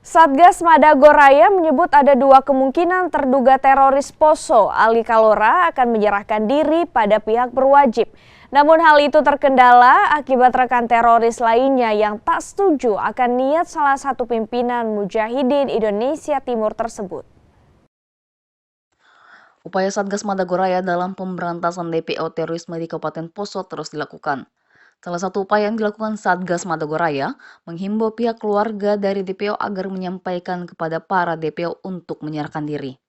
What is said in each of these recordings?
Satgas Madagoraya menyebut ada dua kemungkinan terduga teroris Poso Ali Kalora akan menyerahkan diri pada pihak berwajib. Namun hal itu terkendala akibat rekan teroris lainnya yang tak setuju akan niat salah satu pimpinan Mujahidin Indonesia Timur tersebut. Upaya Satgas Madagoraya dalam pemberantasan DPO terorisme di Kabupaten Poso terus dilakukan. Salah satu upaya yang dilakukan Satgas Madagoraya menghimbau pihak keluarga dari DPO agar menyampaikan kepada para DPO untuk menyerahkan diri.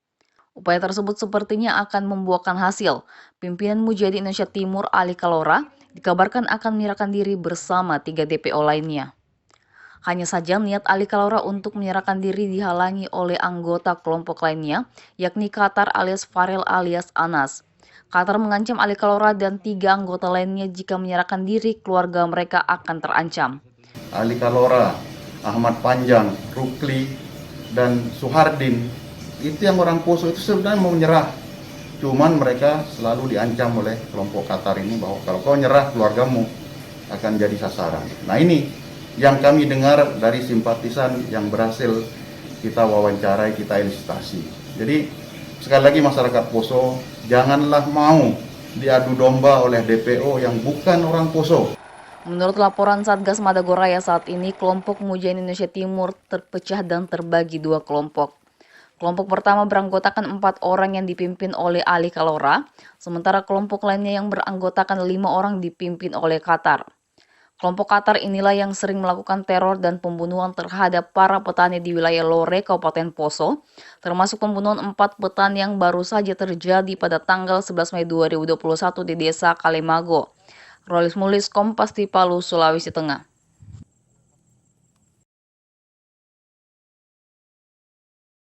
Upaya tersebut sepertinya akan membuahkan hasil. Pimpinan Mujahidin Indonesia Timur Ali Kalora dikabarkan akan menyerahkan diri bersama 3 DPO lainnya. Hanya saja niat Ali Kalora untuk menyerahkan diri dihalangi oleh anggota kelompok lainnya, yakni Qatar alias Farel alias Anas. Qatar mengancam Ali Kalora dan 3 anggota lainnya jika menyerahkan diri keluarga mereka akan terancam. Ali Kalora, Ahmad Panjang, Rukli, dan Suhardin, itu yang orang Poso itu sebenarnya mau menyerah. Cuman mereka selalu diancam oleh kelompok Qatar ini bahwa kalau kau nyerah keluargamu akan jadi sasaran. Nah ini yang kami dengar dari simpatisan yang berhasil kita wawancarai, kita elisitasi. Jadi sekali lagi masyarakat Poso, janganlah mau diadu domba oleh DPO yang bukan orang Poso. Menurut laporan Satgas Madagoraya saat ini, kelompok Mujahidin Indonesia Timur terpecah dan terbagi 2 kelompok. Kelompok pertama beranggotakan 4 orang yang dipimpin oleh Ali Kalora, sementara kelompok lainnya yang beranggotakan 5 orang dipimpin oleh Qatar. Kelompok Qatar inilah yang sering melakukan teror dan pembunuhan terhadap para petani di wilayah Lore, Kabupaten Poso, termasuk pembunuhan 4 petani yang baru saja terjadi pada tanggal 11 Mei 2021 di Desa Kalimago. Rolis Mulis, Kompas, di Palu, Sulawesi Tengah.